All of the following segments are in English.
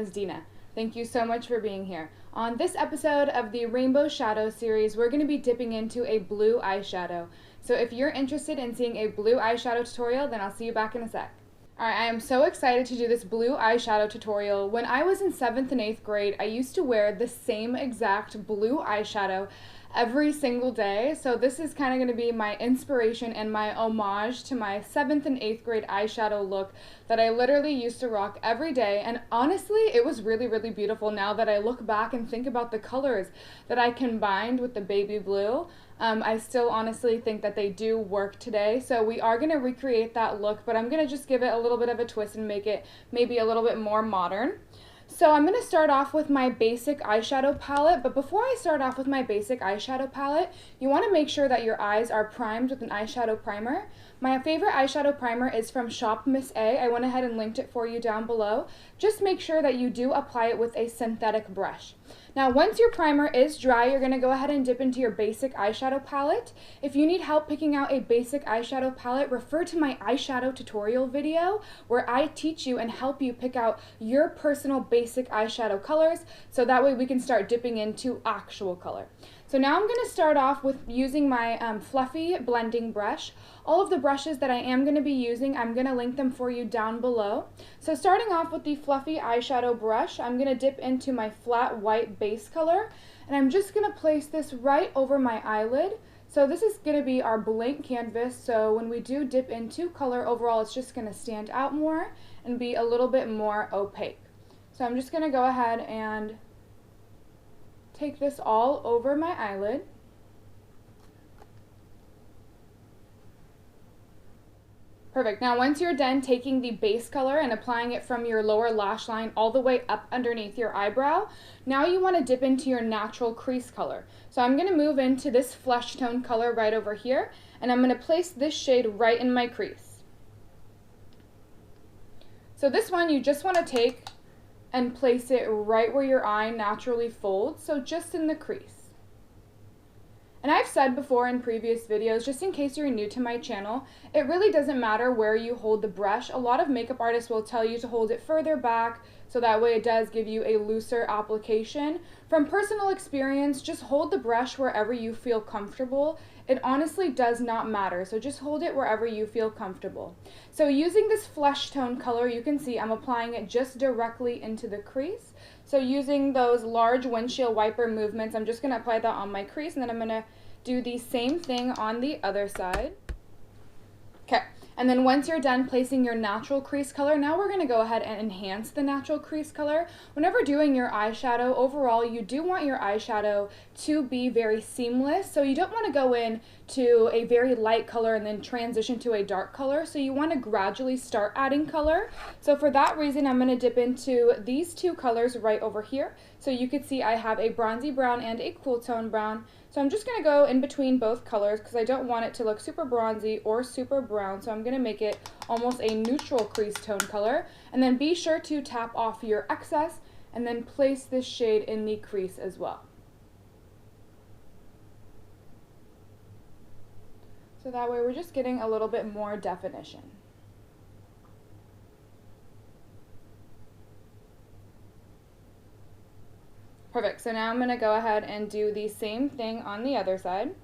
is Dina. Thank you so much for being here. On this episode of the Rainbow Shadow series, we're going to be dipping into a blue eyeshadow. So if you're interested in seeing a blue eyeshadow tutorial, then I'll see you back in a sec. Alright, I am so excited to do this blue eyeshadow tutorial. When I was in 7th and 8th grade, I used to wear the same exact blue eyeshadow every single day. So this is kind of going to be my inspiration and my homage to my 7th and 8th grade eyeshadow look that I literally used to rock every day. And honestly, it was really, really beautiful now that I look back and think about the colors that I combined with the baby blue. I still honestly think that they do work today. So we are going to recreate that look, but I'm going to just give it a little bit of a twist and make it maybe a little bit more modern. So I'm going to start off with my basic eyeshadow palette, but before I start off with my basic eyeshadow palette, you want to make sure that your eyes are primed with an eyeshadow primer. My favorite eyeshadow primer is from Shop Miss A. I went ahead and linked it for you down below. Just make sure that you do apply it with a synthetic brush. Now once your primer is dry, you're going to go ahead and dip into your basic eyeshadow palette. If you need help picking out a basic eyeshadow palette, refer to my eyeshadow tutorial video where I teach you and help you pick out your personal basic eyeshadow colors, so that way we can start dipping into actual color. So now I'm going to start off with using my fluffy blending brush. All of the brushes that I am going to be using, I'm going to link them for you down below. So starting off with the fluffy eyeshadow brush, I'm going to dip into my flat white base color, and I'm just going to place this right over my eyelid. So this is going to be our blank canvas, so when we do dip into color, overall it's just going to stand out more and be a little bit more opaque. So I'm just going to go ahead and take this all over my eyelid. Perfect. Now once you're done taking the base color and applying it from your lower lash line all the way up underneath your eyebrow, now you want to dip into your natural crease color. So I'm going to move into this flesh tone color right over here, and I'm going to place this shade right in my crease. So this one you just want to take and place it right where your eye naturally folds, so just in the crease. And I've said before in previous videos, just in case you're new to my channel, it really doesn't matter where you hold the brush. A lot of makeup artists will tell you to hold it further back, so that way it does give you a looser application. From personal experience, just hold the brush wherever you feel comfortable. It honestly does not matter, so just hold it wherever you feel comfortable. So using this flesh tone color, you can see I'm applying it just directly into the crease. So using those large windshield wiper movements, I'm just going to apply that on my crease, and then I'm going to do the same thing on the other side. Okay. And then once you're done placing your natural crease color, now we're going to go ahead and enhance the natural crease color. Whenever doing your eyeshadow, overall you do want your eyeshadow to be very seamless. So you don't want to go in to a very light color and then transition to a dark color. So you want to gradually start adding color. So for that reason, I'm going to dip into these two colors right over here. So you can see I have a bronzy brown and a cool tone brown. So I'm just going to go in between both colors because I don't want it to look super bronzy or super brown. So I'm going to make it almost a neutral crease tone color. And then be sure to tap off your excess and then place this shade in the crease as well. So that way we're just getting a little bit more definition. Perfect, so now I'm going to go ahead and do the same thing on the other side.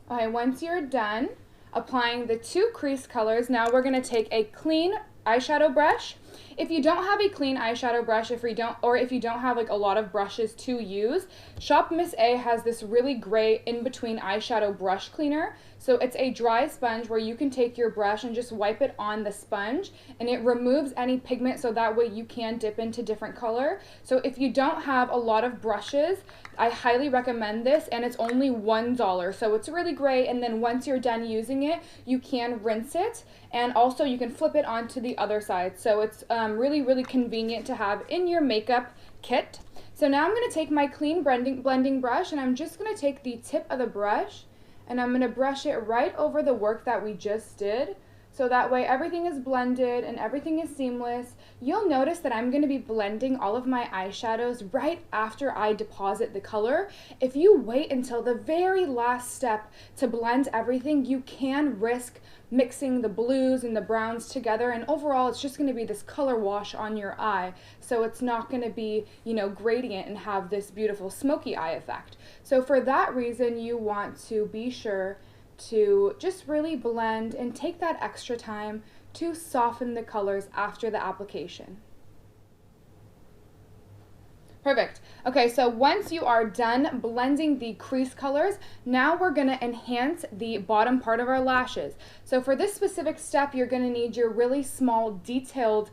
Okay, once you're done applying the two crease colors, now we're going to take a clean eyeshadow brush. If you don't have a clean eyeshadow brush, if you don't have like a lot of brushes to use, Shop Miss A has this really great in-between eyeshadow brush cleaner. So it's a dry sponge where you can take your brush and just wipe it on the sponge, and it removes any pigment, so that way you can dip into different color. So if you don't have a lot of brushes, I highly recommend this, and it's only $1, so it's really great. And then once you're done using it, you can rinse it, and also you can flip it onto the other side. So it's really, really convenient to have in your makeup kit. So now I'm going to take my clean blending brush, and I'm just going to take the tip of the brush and I'm going to brush it right over the work that we just did. So that way everything is blended and everything is seamless. You'll notice that I'm going to be blending all of my eyeshadows right after I deposit the color. If you wait until the very last step to blend everything, you can risk mixing the blues and the browns together, and overall it's just going to be this color wash on your eye. So it's not going to be, gradient and have this beautiful smoky eye effect. So for that reason, you want to be sure to just really blend and take that extra time to soften the colors after the application. Perfect. Okay, so once you are done blending the crease colors, now we're going to enhance the bottom part of our lashes. So for this specific step, you're going to need your really small detailed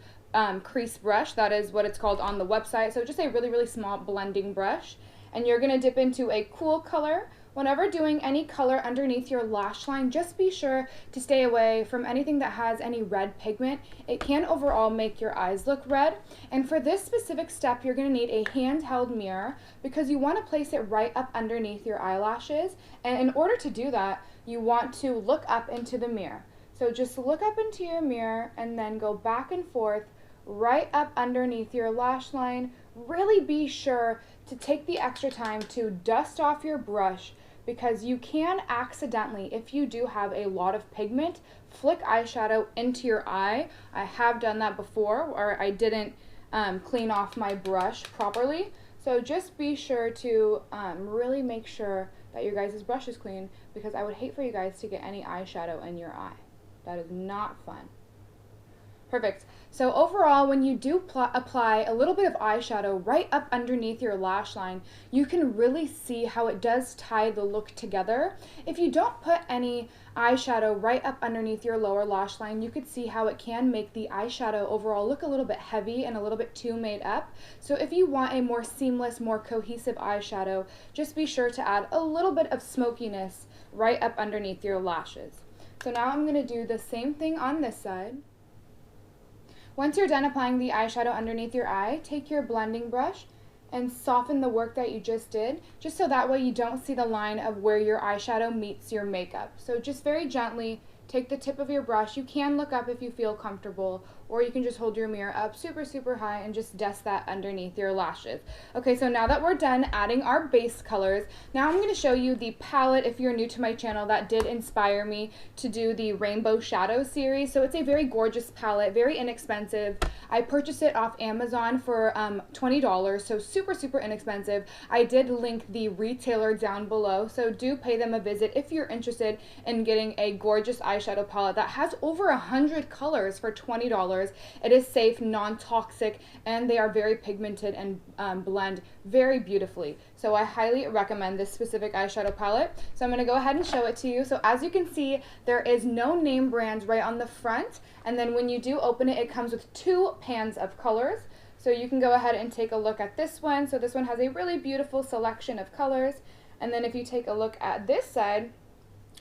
crease brush. That is what it's called on the website. So just a really, really small blending brush. And you're going to dip into a cool color. Whenever doing any color underneath your lash line, just be sure to stay away from anything that has any red pigment. It can overall make your eyes look red. And for this specific step, you're going to need a handheld mirror because you want to place it right up underneath your eyelashes. And in order to do that, you want to look up into the mirror. So just look up into your mirror and then go back and forth right up underneath your lash line. Really be sure to take the extra time to dust off your brush, because you can accidentally, if you do have a lot of pigment, flick eyeshadow into your eye. I have done that before, or I didn't clean off my brush properly. So just be sure to really make sure that your guys' brush is clean, because I would hate for you guys to get any eyeshadow in your eye. That is not fun. Perfect. So overall, when you do apply a little bit of eyeshadow right up underneath your lash line, you can really see how it does tie the look together. If you don't put any eyeshadow right up underneath your lower lash line, you could see how it can make the eyeshadow overall look a little bit heavy and a little bit too made up. So if you want a more seamless, more cohesive eyeshadow, just be sure to add a little bit of smokiness right up underneath your lashes. So now I'm going to do the same thing on this side. Once you're done applying the eyeshadow underneath your eye, take your blending brush and soften the work that you just did, just so that way you don't see the line of where your eyeshadow meets your makeup. So just very gently take the tip of your brush. You can look up if you feel comfortable, or you can just hold your mirror up super, super high and just dust that underneath your lashes. Okay, so now that we're done adding our base colors, now I'm going to show you the palette, if you're new to my channel, that did inspire me to do the Rainbow Shadow series. So it's a very gorgeous palette, very inexpensive. I purchased it off Amazon for $20, so super, super inexpensive. I did link the retailer down below, so do pay them a visit if you're interested in getting a gorgeous eyeshadow palette that has over 100 colors for $20. It is safe, non-toxic, and they are very pigmented and blend very beautifully. So I highly recommend this specific eyeshadow palette. So I'm going to go ahead and show it to you. So as you can see, there is no name brand right on the front, and then when you do open it, it comes with 2 pans of colors. So you can go ahead and take a look at this one. So this one has a really beautiful selection of colors, and then if you take a look at this side,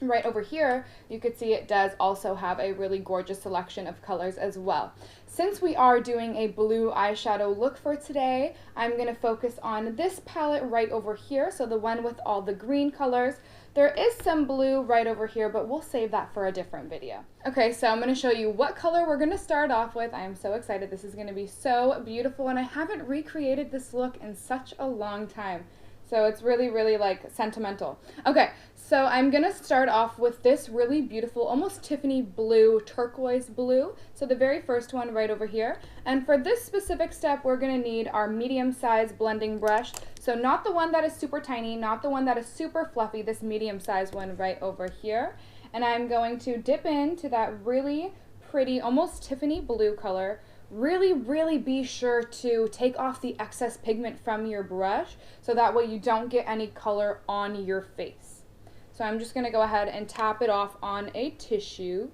right over here, you could see it does also have a really gorgeous selection of colors as well. Since we are doing a blue eyeshadow look for today, I'm going to focus on this palette right over here, so the one with all the green colors. There is some blue right over here, but we'll save that for a different video. Okay, so I'm going to show you what color we're going to start off with. I am so excited. This is going to be so beautiful, and I haven't recreated this look in such a long time. So it's really, really like sentimental. Okay, so I'm gonna start off with this really beautiful, almost Tiffany blue, turquoise blue. So the very first one right over here. And for this specific step, we're gonna need our medium-sized blending brush. So not the one that is super tiny, not the one that is super fluffy, this medium-sized one right over here. And I'm going to dip into that really pretty, almost Tiffany blue color. Really, really be sure to take off the excess pigment from your brush so that way you don't get any color on your face. So I'm just going to go ahead and tap it off on a tissue.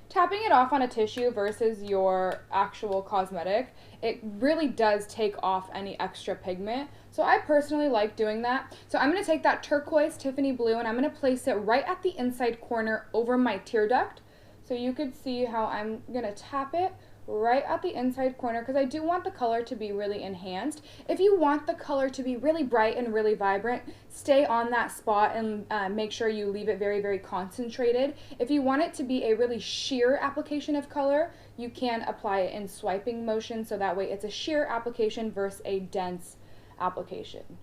Tapping it off on a tissue versus your actual cosmetic, it really does take off any extra pigment. So I personally like doing that. So I'm going to take that turquoise Tiffany blue and I'm going to place it right at the inside corner over my tear duct. So you could see how I'm going to tap it right at the inside corner because I do want the color to be really enhanced. If you want the color to be really bright and really vibrant, stay on that spot and make sure you leave it very, very concentrated. If you want it to be a really sheer application of color, you can apply it in swiping motion, so that way it's a sheer application versus a dense application.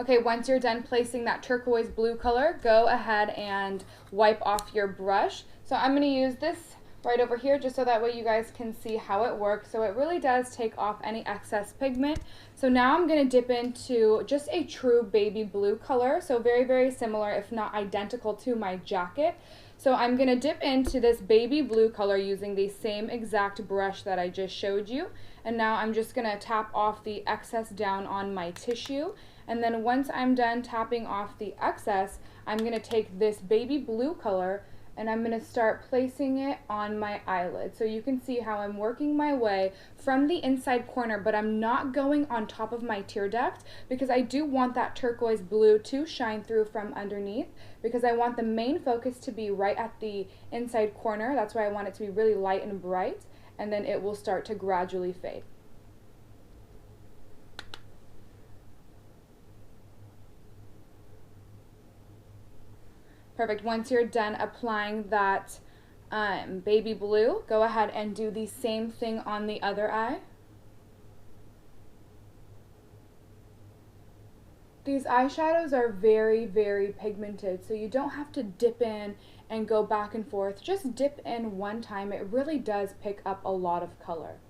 Okay, once you're done placing that turquoise blue color, go ahead and wipe off your brush. So I'm going to use this right over here just so that way you guys can see how it works. So it really does take off any excess pigment. So now I'm going to dip into just a true baby blue color. So very, very similar, if not identical to my jacket. So I'm going to dip into this baby blue color using the same exact brush that I just showed you. And now I'm just going to tap off the excess down on my tissue. And then once I'm done tapping off the excess, I'm going to take this baby blue color and I'm going to start placing it on my eyelid. So you can see how I'm working my way from the inside corner, but I'm not going on top of my tear duct because I do want that turquoise blue to shine through from underneath, because I want the main focus to be right at the inside corner. That's why I want it to be really light and bright, and then it will start to gradually fade. Perfect. Once you're done applying that baby blue, go ahead and do the same thing on the other eye. These eyeshadows are very, very pigmented, so you don't have to dip in and go back and forth. Just dip in one time. It really does pick up a lot of color.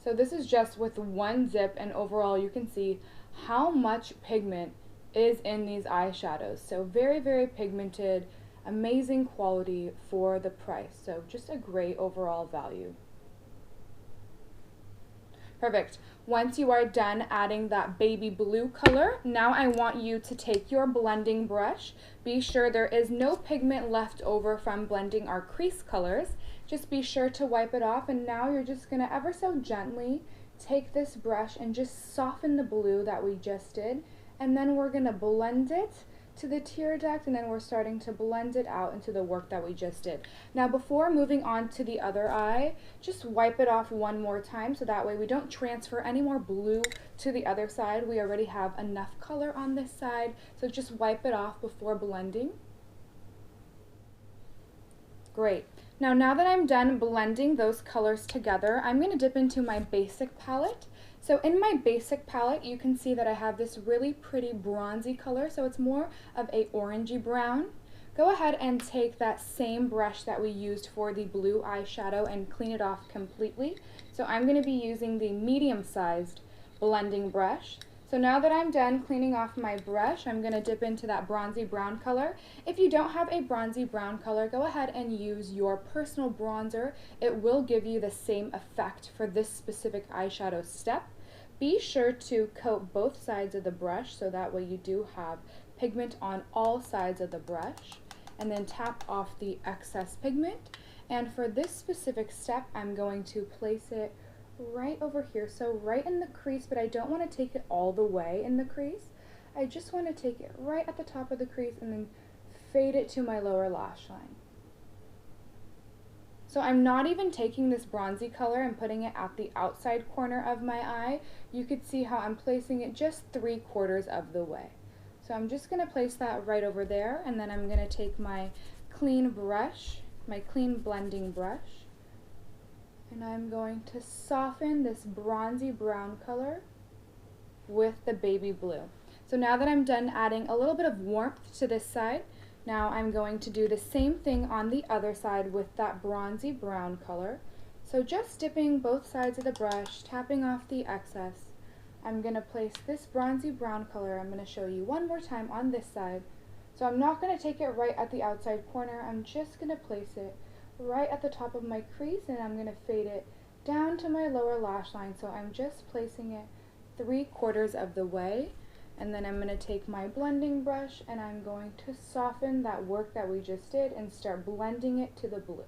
So this is just with one zip, and overall you can see how much pigment is in these eyeshadows. So very, very pigmented, amazing quality for the price. So just a great overall value. Perfect. Once you are done adding that baby blue color, now I want you to take your blending brush. Be sure there is no pigment left over from blending our crease colors. Just be sure to wipe it off, and now you're just going to ever so gently take this brush and just soften the blue that we just did. And then we're going to blend it to the tear duct, and then we're starting to blend it out into the work that we just did. Now before moving on to the other eye, just wipe it off one more time so that way we don't transfer any more blue to the other side. We already have enough color on this side, so just wipe it off before blending. Great. Now that I'm done blending those colors together, I'm going to dip into my basic palette. So in my basic palette, you can see that I have this really pretty bronzy color, so it's more of a orangey brown. Go ahead and take that same brush that we used for the blue eyeshadow and clean it off completely. So I'm going to be using the medium-sized blending brush. So now that I'm done cleaning off my brush, I'm going to dip into that bronzy brown color. If you don't have a bronzy brown color, go ahead and use your personal bronzer. It will give you the same effect for this specific eyeshadow step. Be sure to coat both sides of the brush so that way you do have pigment on all sides of the brush, and then tap off the excess pigment. And for this specific step, I'm going to place it right over here, so right in the crease, but I don't want to take it all the way in the crease. I just want to take it right at the top of the crease and then fade it to my lower lash line. So I'm not even taking this bronzy color and putting it at the outside corner of my eye. You could see how I'm placing it just 3/4 of the way. So I'm just going to place that right over there, and then I'm going to take my clean brush, my clean blending brush, and I'm going to soften this bronzy brown color with the baby blue. So now that I'm done adding a little bit of warmth to this side, now I'm going to do the same thing on the other side with that bronzy brown color. So just dipping both sides of the brush, tapping off the excess. I'm going to place this bronzy brown color, I'm going to show you one more time on this side. So I'm not going to take it right at the outside corner, I'm just going to place it right at the top of my crease, and I'm going to fade it down to my lower lash line. So I'm just placing it 3/4 of the way. And then I'm going to take my blending brush and I'm going to soften that work that we just did and start blending it to the blue.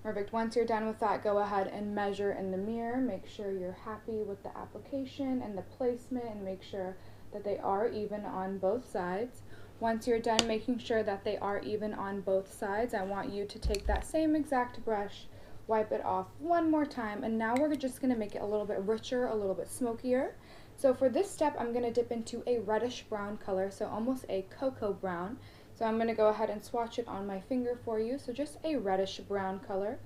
Perfect. Once you're done with that, go ahead and measure in the mirror. Make sure you're happy with the application and the placement, and make sure that they are even on both sides. Once you're done making sure that they are even on both sides, I want you to take that same exact brush, wipe it off one more time, and now we're just going to make it a little bit richer, a little bit smokier. So for this step, I'm going to dip into a reddish brown color, so almost a cocoa brown. So I'm going to go ahead and swatch it on my finger for you, so just a reddish brown color.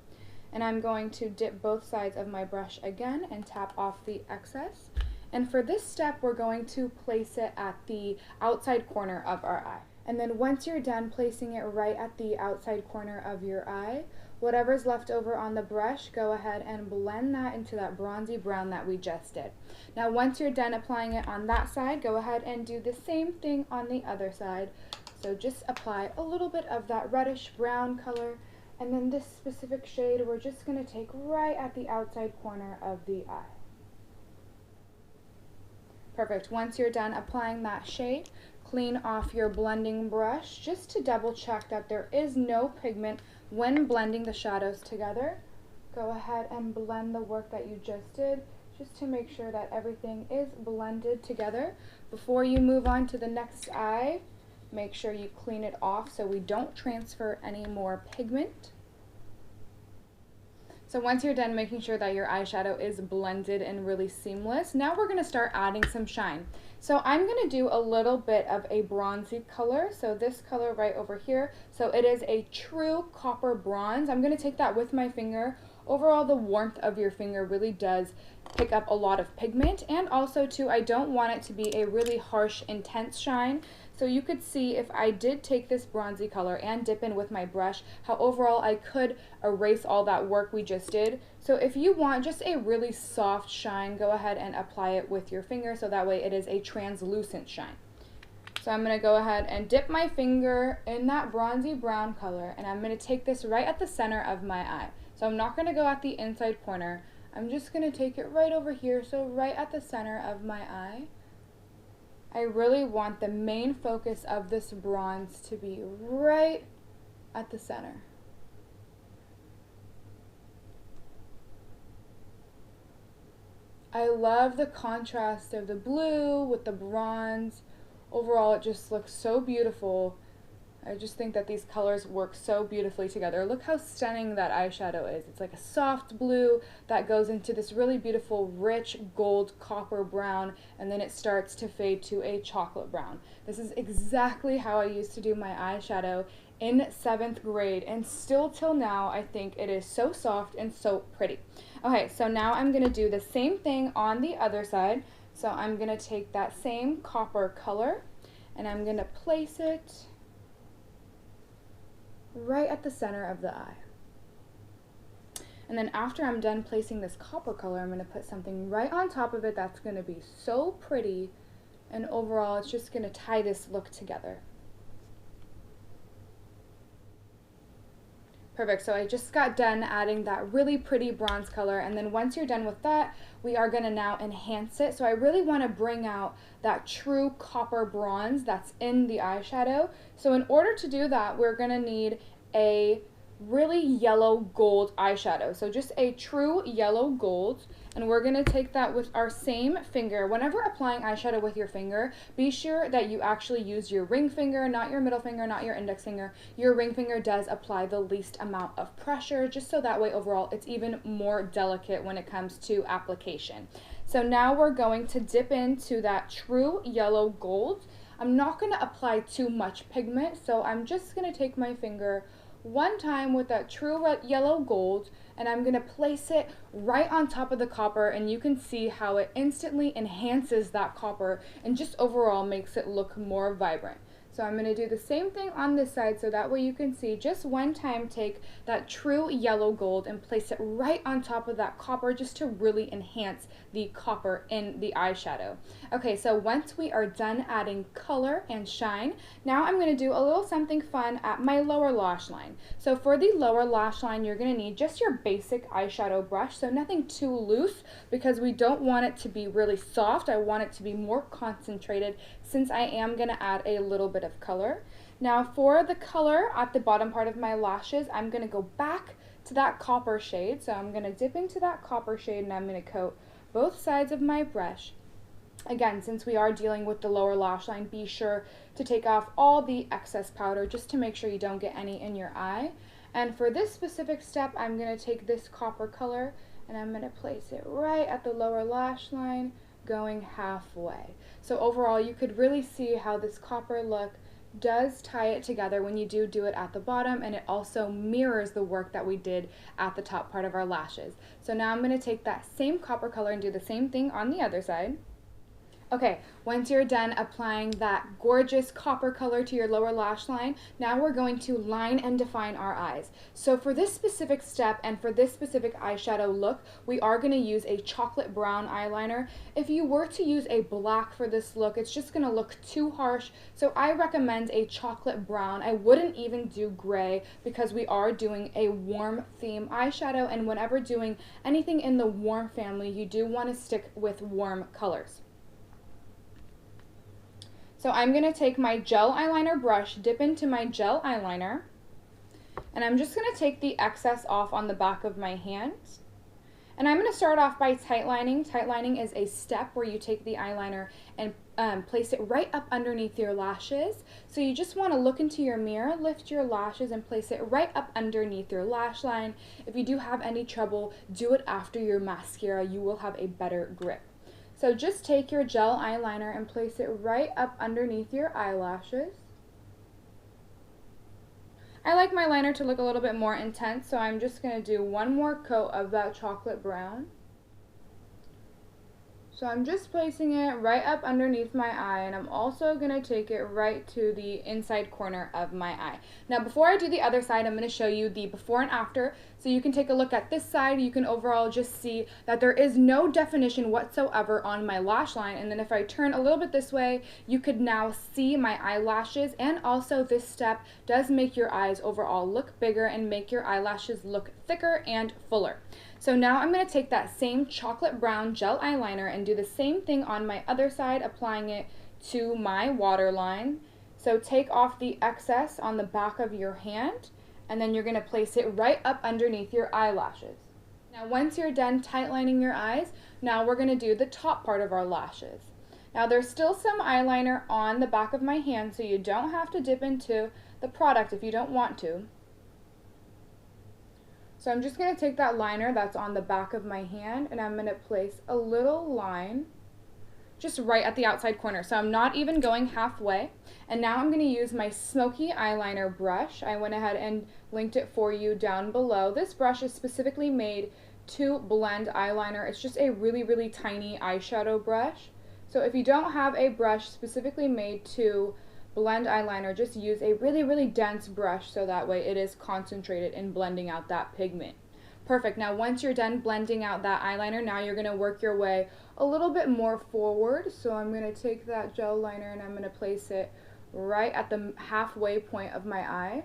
And I'm going to dip both sides of my brush again and tap off the excess. And for this step, we're going to place it at the outside corner of our eye. And then once you're done placing it right at the outside corner of your eye, whatever's left over on the brush, go ahead and blend that into that bronzy brown that we just did. Now once you're done applying it on that side, go ahead and do the same thing on the other side. So just apply a little bit of that reddish brown color, and then this specific shade we're just going to take right at the outside corner of the eye. Perfect. Once you're done applying that shade, clean off your blending brush just to double check that there is no pigment when blending the shadows together. Go ahead and blend the work that you just did just to make sure that everything is blended together. Before you move on to the next eye, make sure you clean it off so we don't transfer any more pigment. So once you're done making sure that your eyeshadow is blended and really seamless, now we're going to start adding some shine. So I'm going to do a little bit of a bronzy color, so this color right over here. So it is a true copper bronze. I'm going to take that with my finger. Overall, the warmth of your finger really does pick up a lot of pigment, and also too, I don't want it to be a really harsh, intense shine. So you could see if I did take this bronzy color and dip in with my brush, how overall I could erase all that work we just did. So if you want just a really soft shine, go ahead and apply it with your finger so that way it is a translucent shine. So I'm going to go ahead and dip my finger in that bronzy brown color, and I'm going to take this right at the center of my eye. So I'm not going to go at the inside corner. I'm just going to take it right over here, so right at the center of my eye. I really want the main focus of this bronze to be right at the center. I love the contrast of the blue with the bronze. Overall, it just looks so beautiful. I just think that these colors work so beautifully together. Look how stunning that eyeshadow is. It's like a soft blue that goes into this really beautiful, rich gold copper brown, and then it starts to fade to a chocolate brown. This is exactly how I used to do my eyeshadow in 7th grade, and still till now, I think it is so soft and so pretty. Okay, so now I'm going to do the same thing on the other side. So I'm going to take that same copper color, and I'm going to place it right at the center of the eye. And then after I'm done placing this copper color, I'm going to put something right on top of it that's going to be so pretty, and overall it's just going to tie this look together. Perfect, so I just got done adding that really pretty bronze color, and then once you're done with that, we are going to now enhance it. So I really want to bring out that true copper bronze that's in the eyeshadow. So in order to do that, we're going to need a really yellow gold eyeshadow. So just a true yellow gold, and we're going to take that with our same finger. Whenever applying eyeshadow with your finger, be sure that you actually use your ring finger, not your middle finger, not your index finger. Your ring finger does apply the least amount of pressure, just so that way overall it's even more delicate when it comes to application. So now we're going to dip into that true yellow gold. I'm not going to apply too much pigment, so I'm just going to take my finger one time with that true yellow gold, and I'm going to place it right on top of the copper, and you can see how it instantly enhances that copper and just overall makes it look more vibrant. So I'm going to do the same thing on this side, so that way you can see just one time take that true yellow gold and place it right on top of that copper just to really enhance the copper in the eyeshadow. Okay, so once we are done adding color and shine, now I'm going to do a little something fun at my lower lash line. So for the lower lash line, you're going to need just your basic eyeshadow brush, so nothing too loose because we don't want it to be really soft. I want it to be more concentrated since I am going to add a little bit of color. Now for the color at the bottom part of my lashes, I'm going to go back to that copper shade. So I'm going to dip into that copper shade, and I'm going to coat both sides of my brush. Again, since we are dealing with the lower lash line, be sure to take off all the excess powder just to make sure you don't get any in your eye. And for this specific step, I'm going to take this copper color and I'm going to place it right at the lower lash line, going halfway. So overall, you could really see how this copper look does tie it together when you do it at the bottom, and it also mirrors the work that we did at the top part of our lashes. So now I'm going to take that same copper color and do the same thing on the other side. Okay, once you're done applying that gorgeous copper color to your lower lash line, now we're going to line and define our eyes. So for this specific step and for this specific eyeshadow look, we are going to use a chocolate brown eyeliner. If you were to use a black for this look, it's just going to look too harsh, so I recommend a chocolate brown. I wouldn't even do gray because we are doing a warm theme eyeshadow, and whenever doing anything in the warm family, you do want to stick with warm colors. So I'm going to take my gel eyeliner brush, dip into my gel eyeliner, and I'm just going to take the excess off on the back of my hand. And I'm going to start off by tightlining. Tightlining is a step where you take the eyeliner and place it right up underneath your lashes. So you just want to look into your mirror, lift your lashes, and place it right up underneath your lash line. If you do have any trouble, do it after your mascara. You will have a better grip. So just take your gel eyeliner and place it right up underneath your eyelashes. I like my liner to look a little bit more intense, so I'm just going to do one more coat of that chocolate brown. So I'm just placing it right up underneath my eye, and I'm also going to take it right to the inside corner of my eye. Now before I do the other side, I'm going to show you the before and after, so you can take a look at this side. You can overall just see that there is no definition whatsoever on my lash line, and then if I turn a little bit this way, you could now see my eyelashes, and also this step does make your eyes overall look bigger and make your eyelashes look thicker and fuller. So now I'm going to take that same chocolate brown gel eyeliner and do the same thing on my other side, applying it to my waterline. So take off the excess on the back of your hand, and then you're going to place it right up underneath your eyelashes. Now once you're done tightlining your eyes, now we're going to do the top part of our lashes. Now there's still some eyeliner on the back of my hand, so you don't have to dip into the product if you don't want to. So I'm just going to take that liner that's on the back of my hand, and I'm going to place a little line just right at the outside corner. So I'm not even going halfway. And now I'm going to use my smoky eyeliner brush. I went ahead and linked it for you down below. This brush is specifically made to blend eyeliner. It's just a really, really tiny eyeshadow brush. So if you don't have a brush specifically made to blend eyeliner, just use a really, really dense brush so that way it is concentrated in blending out that pigment. Perfect. Now once you're done blending out that eyeliner, now you're going to work your way a little bit more forward. So I'm going to take that gel liner and I'm going to place it right at the halfway point of my eye.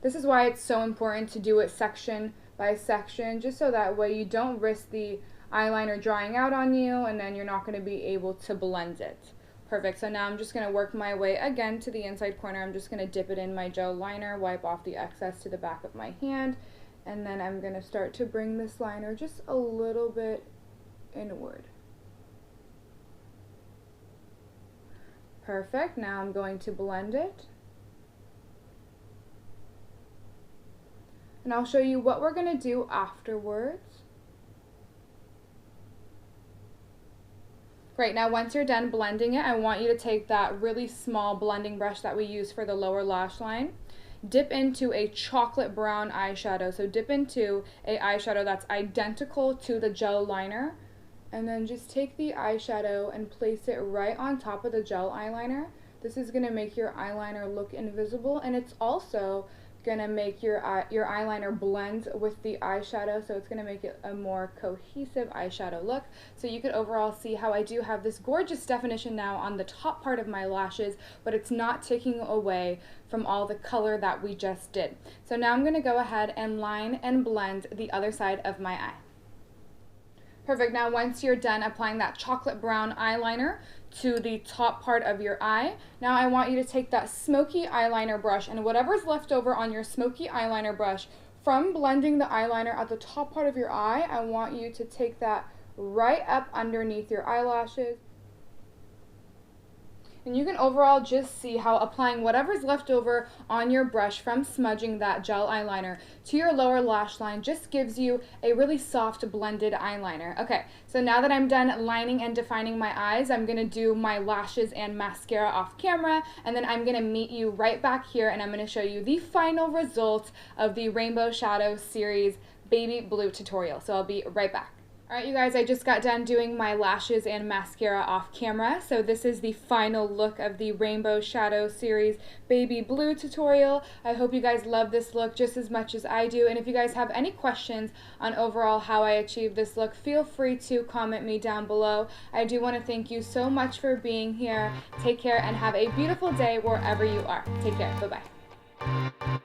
This is why it's so important to do it section by section, just so that way you don't risk the eyeliner drying out on you and then you're not going to be able to blend it. Perfect. So now I'm just going to work my way again to the inside corner. I'm just going to dip it in my gel liner, wipe off the excess to the back of my hand, and then I'm going to start to bring this liner just a little bit inward. Perfect. Now I'm going to blend it. And I'll show you what we're going to do afterwards. Great, now once you're done blending it, I want you to take that really small blending brush that we use for the lower lash line, dip into a chocolate brown eyeshadow. So dip into a eyeshadow that's identical to the gel liner, and then just take the eyeshadow and place it right on top of the gel eyeliner. This is going to make your eyeliner look invisible, and it's also going to make your eyeliner blend with the eyeshadow, so it's going to make it a more cohesive eyeshadow look. So you could overall see how I do have this gorgeous definition now on the top part of my lashes, but it's not taking away from all the color that we just did. So now I'm going to go ahead and line and blend the other side of my eye. Perfect. Now once you're done applying that chocolate brown eyeliner to the top part of your eye, now I want you to take that smoky eyeliner brush, and whatever's left over on your smoky eyeliner brush from blending the eyeliner at the top part of your eye, I want you to take that right up underneath your eyelashes. And you can overall just see how applying whatever's left over on your brush from smudging that gel eyeliner to your lower lash line just gives you a really soft blended eyeliner. Okay, so now that I'm done lining and defining my eyes, I'm going to do my lashes and mascara off camera, and then I'm going to meet you right back here and I'm going to show you the final result of the Rainbow Shadow series Baby Blue tutorial. So I'll be right back. Alright you guys, I just got done doing my lashes and mascara off camera, so this is the final look of the Rainbow Shadow series Baby Blue tutorial. I hope you guys love this look just as much as I do, and if you guys have any questions on overall how I achieved this look, feel free to comment me down below. I do want to thank you so much for being here. Take care and have a beautiful day wherever you are. Take care. Bye-bye.